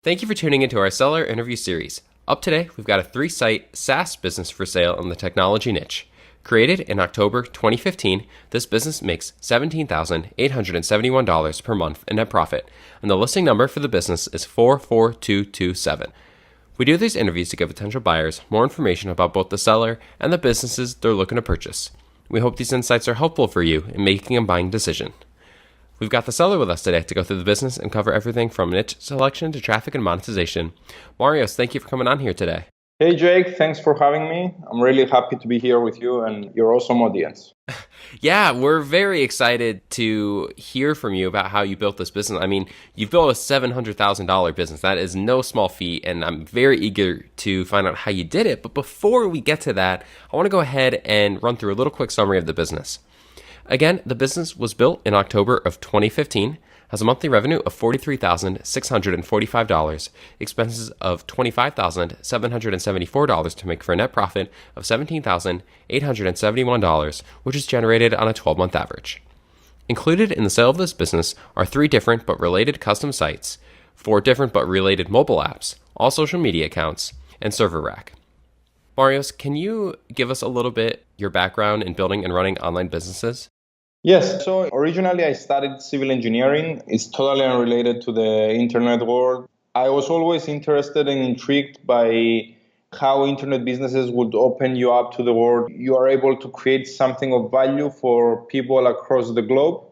Thank you for tuning into our seller interview series. Up today, we've got a 3-site SaaS business for sale in the technology niche. Created in October 2015, this business makes $17,871 per month in net profit, and the listing number for the business is 44227. We do these interviews to give potential buyers more information about both the seller and the businesses they're looking to purchase. We hope these insights are helpful for you in making a buying decision. We've got the seller with us today to go through the business and cover everything from niche selection to traffic and monetization. Marios, thank you for coming on here today. Hey Jake, thanks for having me. I'm really happy to be here with you and your awesome audience. Yeah, we're very excited to hear from you about how you built this business. I mean, you've built a $700,000 business. That is no small feat, and I'm very eager to find out how you did it. But before we get to that, I want to go ahead and run through a little quick summary of the business. Again, the business was built in October of 2015, has a monthly revenue of $43,645, expenses of $25,774 to make for a net profit of $17,871, which is generated on a 12-month average. Included in the sale of this business are 3 different but related custom sites, 4 different but related mobile apps, all social media accounts, and server rack. Marios, can you give us a little bit your background in building and running online businesses? Yes, so originally I studied civil engineering. It's totally unrelated to the internet world. I was always interested and intrigued by how internet businesses would open you up to the world. You are able to create something of value for people across the globe.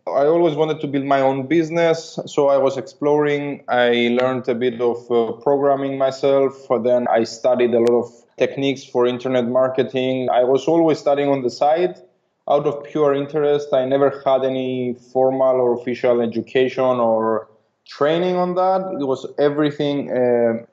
I always wanted to build my own business, so I was exploring. I learned a bit of programming myself. Then I studied a lot of techniques for internet marketing. I was always studying on the side out of pure interest. I never had any formal or official education or training on that. It was everything.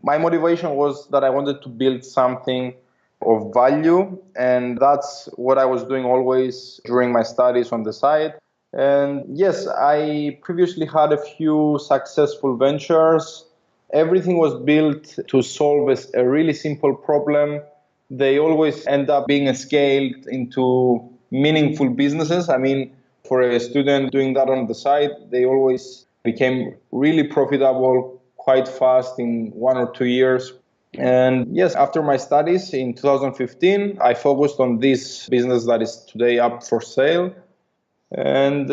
My motivation was that I wanted to build something of value, and that's what I was doing always during my studies on the side. And yes, I previously had a few successful ventures. Everything was built to solve a really simple problem. They always end up being scaled into meaningful businesses. I mean, for a student doing that on the side, they always became really profitable quite fast in 1 or 2 years. And yes, after my studies in 2015, I focused on this business that is today up for sale. And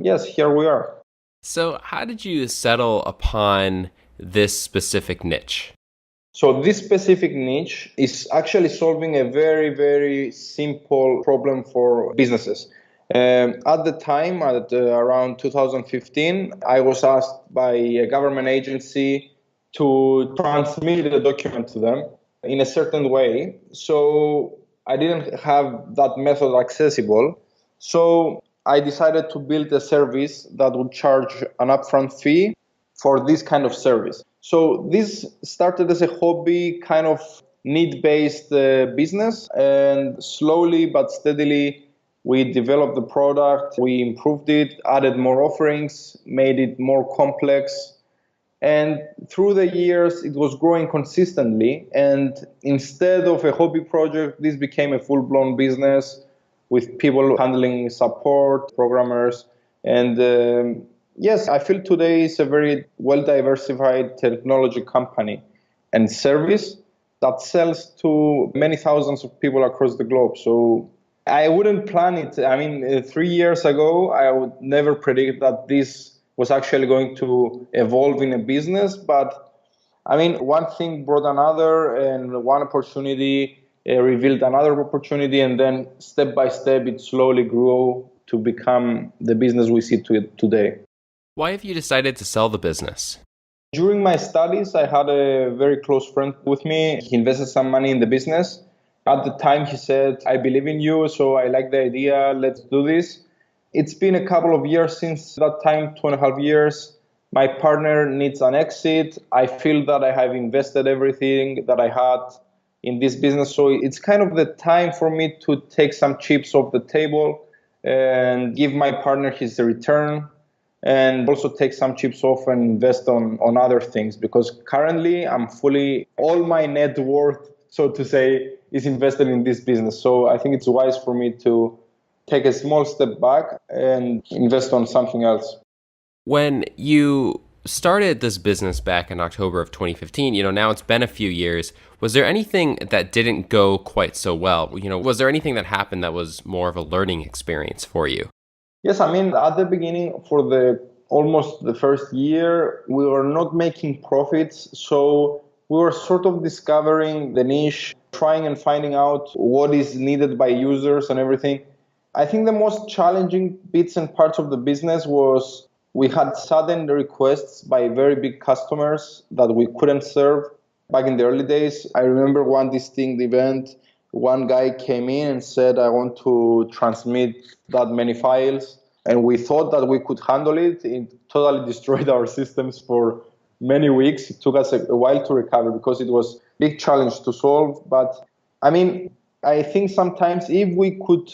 yes, here we are. So how did you settle upon this specific niche? So this specific niche is actually solving a very, very simple problem for businesses. At the time, around 2015, I was asked by a government agency to transmit a document to them in a certain way. So I didn't have that method accessible. So I decided to build a service that would charge an upfront fee for this kind of service. So this started as a hobby, kind of need-based business, and slowly but steadily we developed the product, we improved it, added more offerings, made it more complex. And through the years, it was growing consistently. And instead of a hobby project, this became a full-blown business with people handling support, programmers, and yes, I feel today is a very well-diversified technology company and service that sells to many thousands of people across the globe. So I wouldn't plan it. I mean, 3 years ago, I would never predict that this was actually going to evolve in a business. But I mean, one thing brought another, and one opportunity revealed another opportunity, and then step by step, it slowly grew to become the business we see today. Why have you decided to sell the business? During my studies, I had a very close friend with me. He invested some money in the business. At the time, he said, I believe in you, so I like the idea, let's do this. It's been a couple of years since that time, 2.5 years. My partner needs an exit. I feel that I have invested everything that I had in this business. So it's kind of the time for me to take some chips off the table and give my partner his return, and also take some chips off and invest on other things, because currently all my net worth, so to say, is invested in this business. So I think it's wise for me to take a small step back and invest on something else. When you started this business back in October of 2015. Now it's been a few years. Was there anything that didn't go quite so well? Was there anything that happened that was more of a learning experience for you? Yes, I mean, at the beginning, for the almost the first year, we were not making profits. So we were sort of discovering the niche, trying and finding out what is needed by users and everything. I think the most challenging bits and parts of the business was we had sudden requests by very big customers that we couldn't serve back in the early days. I remember one distinct event. One guy came in and said, I want to transmit that many files. And we thought that we could handle it. It totally destroyed our systems for many weeks. It took us a while to recover because it was a big challenge to solve. But I mean, I think sometimes if we could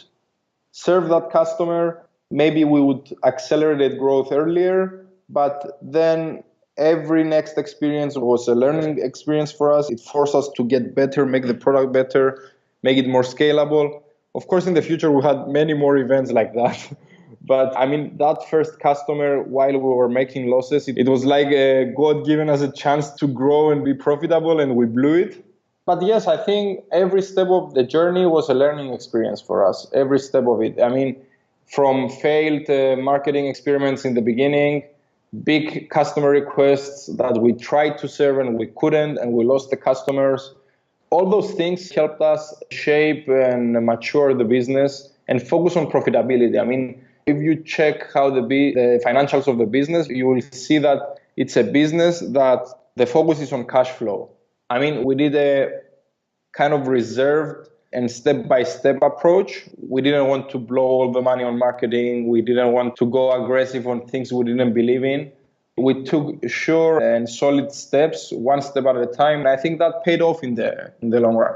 serve that customer, maybe we would accelerate growth earlier. But then every next experience was a learning experience for us. It forced us to get better, make the product better, make it more scalable. Of course, in the future, we had many more events like that. But I mean, that first customer, while we were making losses, it was like God giving us a chance to grow and be profitable, and we blew it. But yes, I think every step of the journey was a learning experience for us, every step of it. I mean, from failed marketing experiments in the beginning, big customer requests that we tried to serve and we couldn't, and we lost the customers. All those things helped us shape and mature the business and focus on profitability. I mean, if you check how the financials of the business, you will see that it's a business that the focus is on cash flow. I mean, we did a kind of reserved and step-by-step approach. We didn't want to blow all the money on marketing. We didn't want to go aggressive on things we didn't believe in. We took sure and solid steps, one step at a time. And I think that paid off in the long run.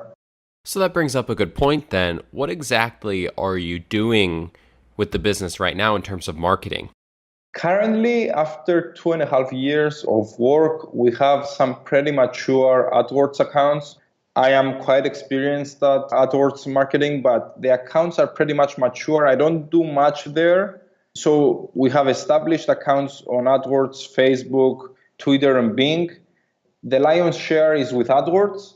So that brings up a good point then. What exactly are you doing with the business right now in terms of marketing? Currently, after 2.5 years of work, we have some pretty mature AdWords accounts. I am quite experienced at AdWords marketing, but the accounts are pretty much mature. I don't do much there. So we have established accounts on AdWords, Facebook, Twitter, and Bing. The lion's share is with AdWords.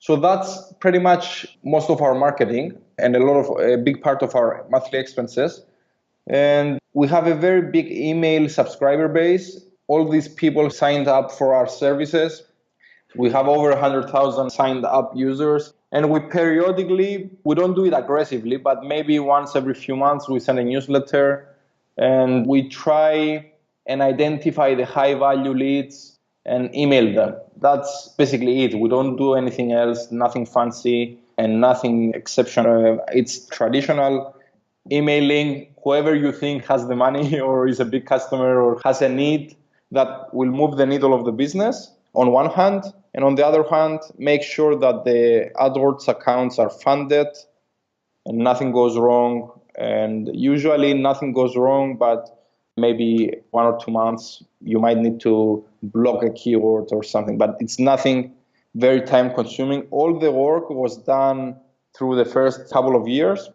So that's pretty much most of our marketing and a big part of our monthly expenses. And we have a very big email subscriber base. All these people signed up for our services. We have over 100,000 signed up users. And we don't do it aggressively, but maybe once every few months we send a newsletter and we try and identify the high value leads and email them. That's basically it. We don't do anything else, nothing fancy and nothing exceptional. It's traditional emailing whoever you think has the money or is a big customer or has a need that will move the needle of the business on one hand. And on the other hand, make sure that the AdWords accounts are funded and nothing goes wrong. And usually nothing goes wrong, but maybe 1 or 2 months, you might need to block a keyword or something, but it's nothing very time consuming. All the work was done through the first couple of years.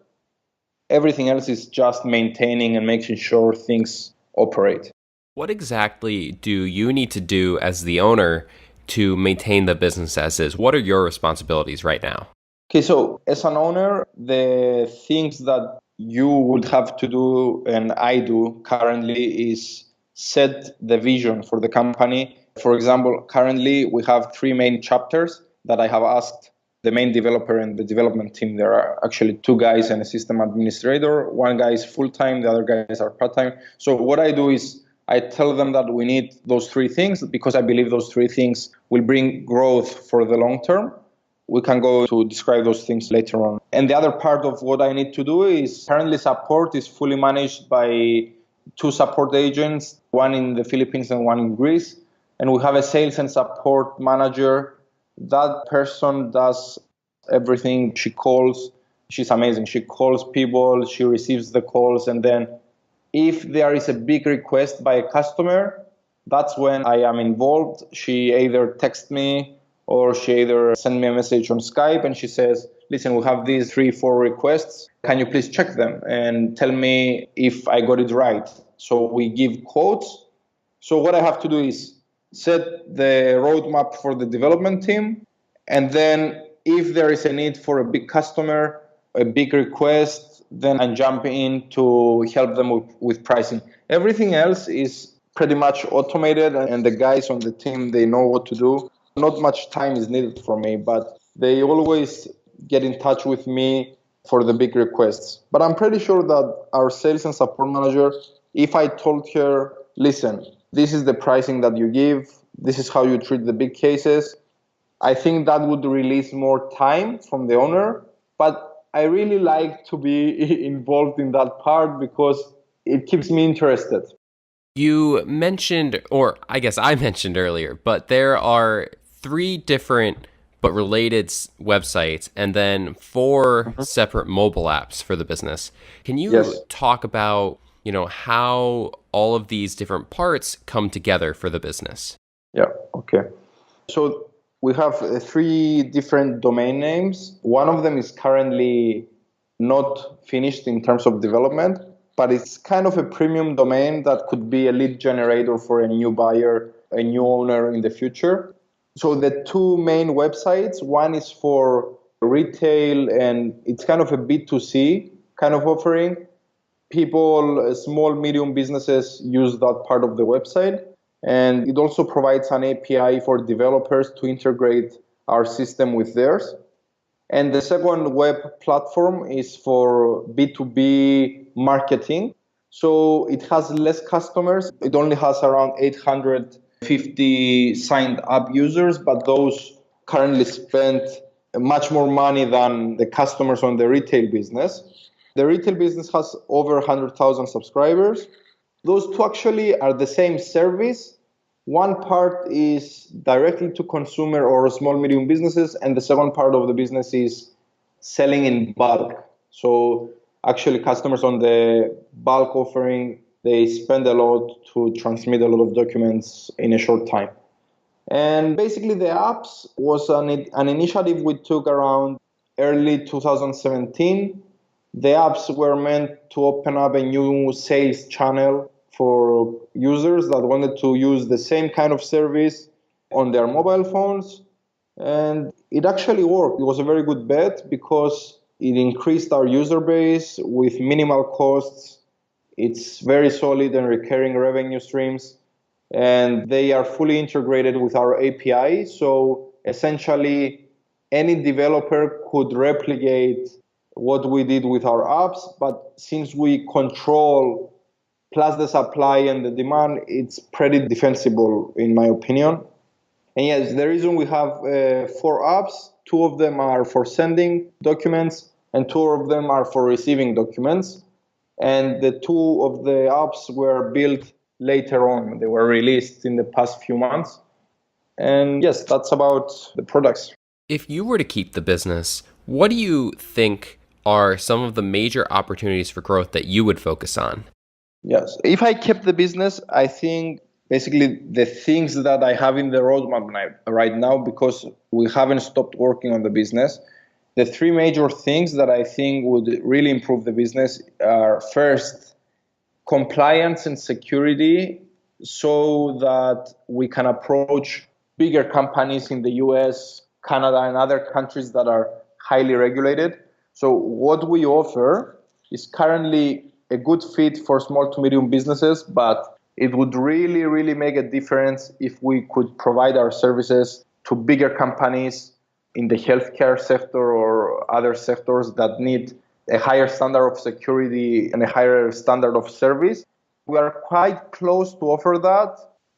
Everything else is just maintaining and making sure things operate. What exactly do you need to do as the owner to maintain the business as is? What are your responsibilities right now? Okay, so as an owner, the things that you would have to do, and I do currently, is set the vision for the company. For example, currently we have 3 main chapters that I have asked the main developer and the development team. There are actually 2 guys and a system administrator. One guy is full-time, the other guys are part-time. So what I do is I tell them that we need those 3 things because I believe those 3 things will bring growth for the long term. We can go to describe those things later on. And the other part of what I need to do is currently support is fully managed by 2 support agents, one in the Philippines and one in Greece. And we have a sales and support manager. That person does everything. She's amazing. She calls people, she receives the calls, and then if there is a big request by a customer, that's when I am involved. She either texts me or she either sends me a message on Skype and she says, listen, we have these 3-4 requests. Can you please check them and tell me if I got it right? So we give quotes So what I have to do is set the roadmap for the development team. And then if there is a need for a big customer, a big request, then I jump in to help them with pricing. Everything else is pretty much automated, and the guys on the team, they know what to do. Not much time is needed for me, but they always get in touch with me for the big requests. But I'm pretty sure that our sales and support manager, if I told her, listen, this is the pricing that you give, this is how you treat the big cases, I think that would release more time from the owner. But I really like to be involved in that part because it keeps me interested. You mentioned, or I guess I mentioned earlier, but there are three different but related websites and then four separate mobile apps for the business. Can you Yes. talk about, how all of these different parts come together for the business? Yeah. Okay. So we have three different domain names. One of them is currently not finished in terms of development, but it's kind of a premium domain that could be a lead generator for a new buyer, a new owner in the future. So the two main websites, one is for retail and it's kind of a B2C kind of offering. People, small, medium businesses use that part of the website. And it also provides an API for developers to integrate our system with theirs. And the second web platform is for B2B marketing. So it has less customers. It only has around 850 signed up users, but those currently spend much more money than the customers on the retail business. The retail business has over 100,000 subscribers. Those two actually are the same service. One part is directly to consumer or small medium businesses, and the second part of the business is selling in bulk. So actually customers on the bulk offering, they spend a lot to transmit a lot of documents in a short time. And basically the apps was an initiative we took around early 2017. The apps were meant to open up a new sales channel for users that wanted to use the same kind of service on their mobile phones. And it actually worked. It was a very good bet because it increased our user base with minimal costs. It's very solid and recurring revenue streams, and they are fully integrated with our API. So essentially, any developer could replicate what we did with our apps, but since we control plus the supply and the demand, it's pretty defensible in my opinion. And yes, the reason we have four apps, two of them are for sending documents and two of them are for receiving documents. And the two of the apps were built later on. They were released in the past few months. And yes, that's about the products. If you were to keep the business, what do you think are some of the major opportunities for growth that you would focus on? Yes. If I kept the business, I think basically the things that I have in the roadmap right now, because we haven't stopped working on the business, the three major things that I think would really improve the business are first, compliance and security so that we can approach bigger companies in the US, Canada, and other countries that are highly regulated. So what we offer is currently a good fit for small to medium businesses, but it would really, really make a difference if we could provide our services to bigger companies in the healthcare sector or other sectors that need a higher standard of security and a higher standard of service. We are quite close to offer that.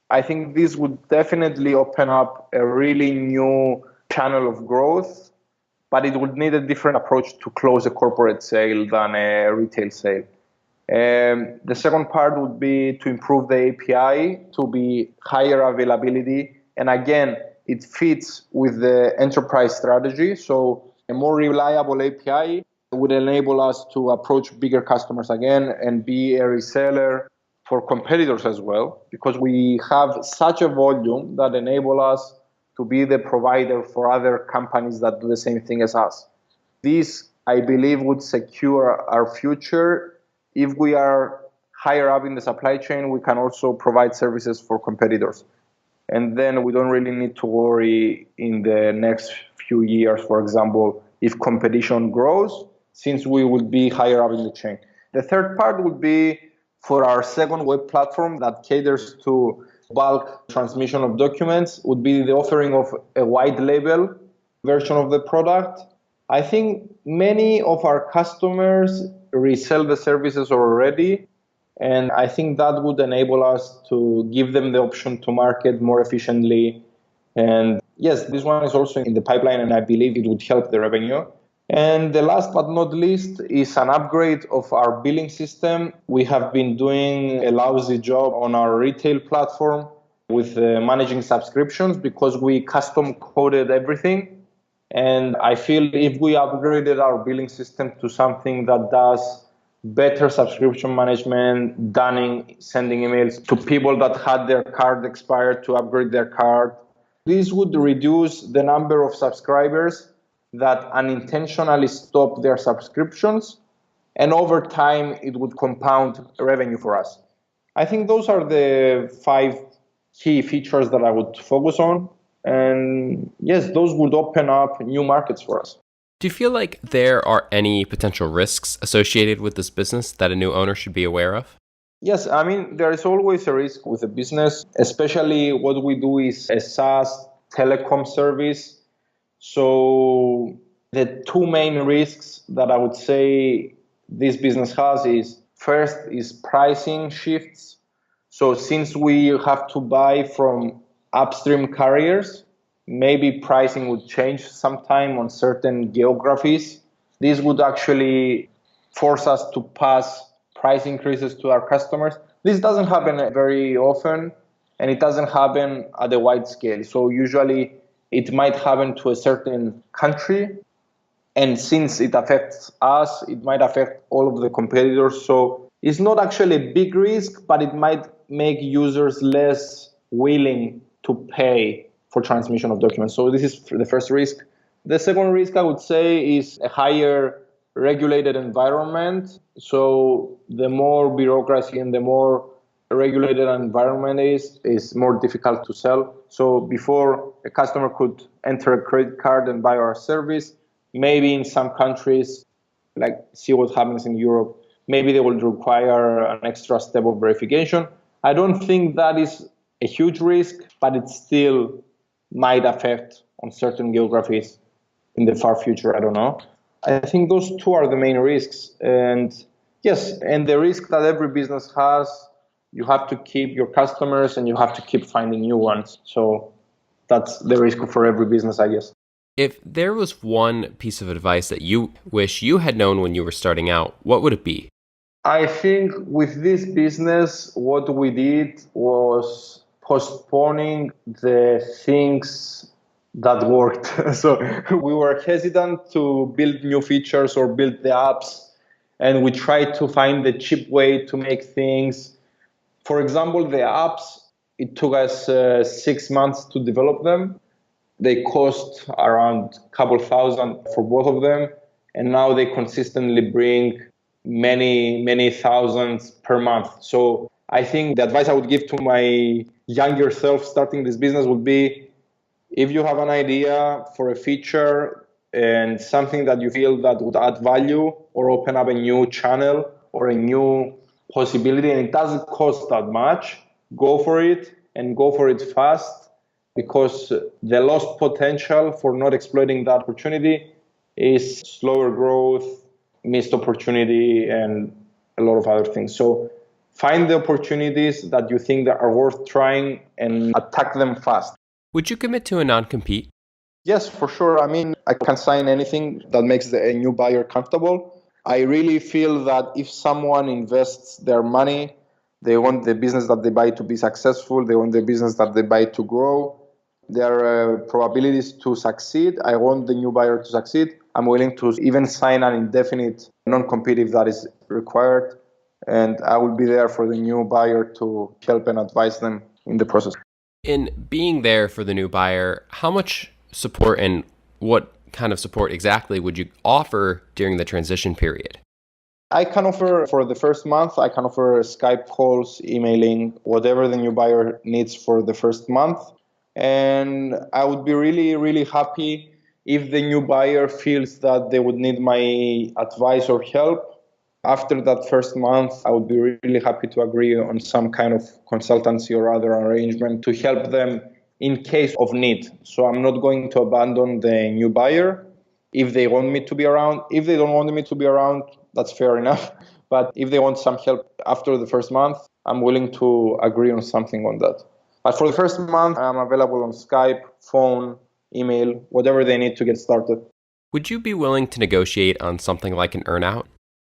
I think this would definitely open up a really new channel of growth, but it would need a different approach to close a corporate sale than a retail sale. The second part would be to improve the API to be higher availability. And again, it fits with the enterprise strategy. So a more reliable API would enable us to approach bigger customers again and be a reseller for competitors as well, because we have such a volume that enable us to be the provider for other companies that do the same thing as us. This, I believe, would secure our future if we are higher up in the supply chain, we can also provide services for competitors. And then we don't really need to worry in the next few years, for example, if competition grows, since we would be higher up in the chain. The third part would be for our second web platform that caters to bulk transmission of documents, would be the offering of a white label version of the product. I think many of our customers resell the services already, and I think that would enable us to give them the option to market more efficiently. And yes, this one is also in the pipeline, and I believe it would help the revenue. And the last but not least is an upgrade of our billing system. We have been doing a lousy job on our retail platform with managing subscriptions because we custom coded everything. And I feel if we upgraded our billing system to something that does better subscription management, dunning, sending emails to people that had their card expired to upgrade their card, this would reduce the number of subscribers that unintentionally stop their subscriptions. And over time, it would compound revenue for us. I think those are the 5 key features that I would focus on. And yes, those would open up new markets for us. Do you feel like there are any potential risks associated with this business that a new owner should be aware of? Yes, I mean, there is always a risk with a business, especially what we do is a SaaS telecom service. So the 2 main risks that I would say this business has is first is pricing shifts. So since we have to buy from upstream carriers, maybe pricing would change sometime on certain geographies. This would actually force us to pass price increases to our customers. This doesn't happen very often, and it doesn't happen at a wide scale. So usually it might happen to a certain country, and since it affects us, it might affect all of the competitors. So it's not actually a big risk, but it might make users less willing to pay for transmission of documents. So this is the first risk. The second risk, I would say, is a higher regulated environment. So the more bureaucracy and the more regulated an environment is more difficult to sell. So before a customer could enter a credit card and buy our service, maybe in some countries, like see what happens in Europe, maybe they will require an extra step of verification. I don't think that is a huge risk, but it still might affect on certain geographies in the far future. I don't know. I think those 2 are the main risks. And yes, and the risk that every business has, you have to keep your customers and you have to keep finding new ones. So that's the risk for every business, I guess. If there was one piece of advice that you wish you had known when you were starting out, what would it be? I think with this business, what we did was postponing the things that worked. So we were hesitant to build new features or build the apps, and we tried to find the cheap way to make things. For example, the apps, it took us 6 months to develop them. They cost around a couple thousand for both of them, and now they consistently bring many thousands per month. So I think the advice I would give to my younger self starting this business would be, if you have an idea for a feature and something that you feel that would add value or open up a new channel or a new possibility, and it doesn't cost that much, go for it and go for it fast, because the lost potential for not exploiting that opportunity is slower growth, missed opportunity, and a lot of other things. So find the opportunities that you think that are worth trying and attack them fast. Would you commit to a non-compete? Yes, for sure. I mean, I can sign anything that makes a new buyer comfortable. I really feel that if someone invests their money, they want the business that they buy to be successful, they want the business that they buy to grow. There are probabilities to succeed. I want the new buyer to succeed. I'm willing to even sign an indefinite non-compete if that is required. And I will be there for the new buyer to help and advise them in the process. In being there for the new buyer, how much support and what kind of support exactly would you offer during the transition period? I can offer for the first month, I can offer Skype calls, emailing, whatever the new buyer needs for the first month. And I would be really, really happy if the new buyer feels that they would need my advice or help. After that first month, I would be really happy to agree on some kind of consultancy or other arrangement to help them in case of need. So I'm not going to abandon the new buyer if they want me to be around. If they don't want me to be around, that's fair enough. But if they want some help after the first month, I'm willing to agree on something on that. But for the first month, I'm available on Skype, phone, email, whatever they need to get started. Would you be willing to negotiate on something like an earnout?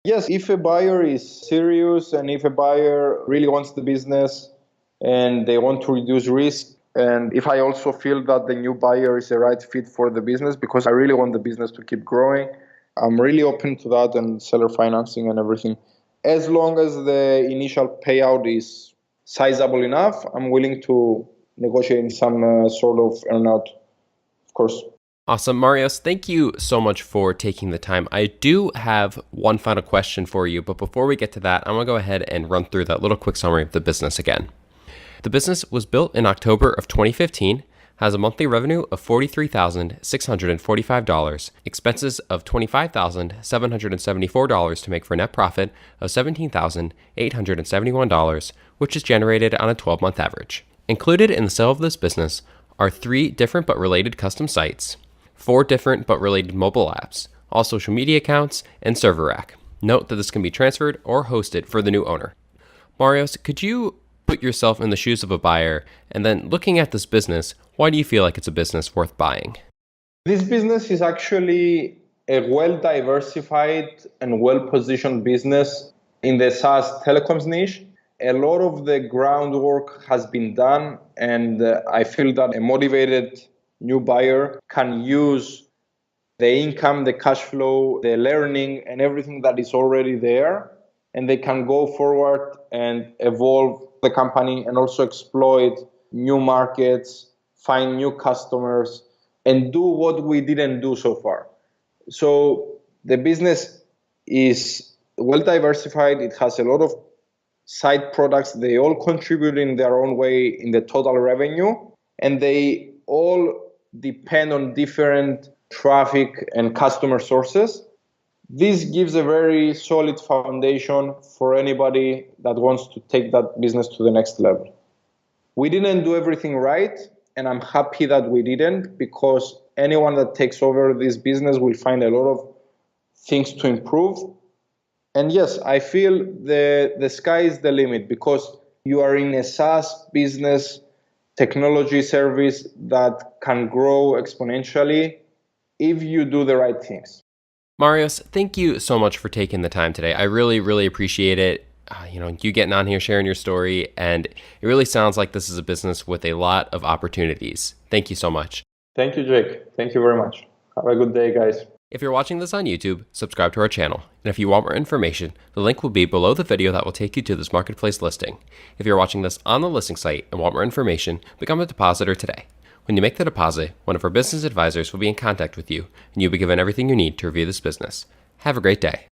Yes, if a buyer is serious and if a buyer really wants the business and they want to reduce risk, and if I also feel that the new buyer is the right fit for the business because I really want the business to keep growing, I'm really open to that and seller financing and everything. As long as the initial payout is sizable enough, I'm willing to negotiate some sort of earnout, of course. Awesome. Marios, thank you so much for taking the time. I do have one final question for you, but before we get to that, I'm going to go ahead and run through that little quick summary of the business again. The business was built in October of 2015, has a monthly revenue of $43,645, expenses of $25,774 to make for a net profit of $17,871, which is generated on a 12-month average. Included in the sale of this business are 3 different but related custom sites, 4 different but related mobile apps, all social media accounts, and server rack. Note that this can be transferred or hosted for the new owner. Marios, could you put yourself in the shoes of a buyer, and then looking at this business, why do you feel like it's a business worth buying? This business is actually a well-diversified and well-positioned business in the SaaS telecoms niche. A lot of the groundwork has been done, and I feel that a motivated new buyer can use the income, the cash flow, the learning, and everything that is already there, and they can go forward and evolve the company and also exploit new markets, find new customers, and do what we didn't do so far. So the business is well diversified. It has a lot of side products. They all contribute in their own way in the total revenue, and they all depend on different traffic and customer sources. This gives a very solid foundation for anybody that wants to take that business to the next level. We didn't do everything right, and I'm happy that we didn't, because anyone that takes over this business will find a lot of things to improve. And yes, I feel the sky is the limit, because you are in a SaaS business, technology service that can grow exponentially if you do the right things. Marios, thank you so much for taking the time today. I really, really appreciate it. You getting on here, sharing your story, and it really sounds like this is a business with a lot of opportunities. Thank you so much. Thank you, Jake. Thank you very much. Have a good day, guys. If you're watching this on YouTube, subscribe to our channel. And if you want more information, the link will be below the video that will take you to this marketplace listing. If you're watching this on the listing site and want more information, become a depositor today. When you make the deposit, one of our business advisors will be in contact with you, and you'll be given everything you need to review this business. Have a great day.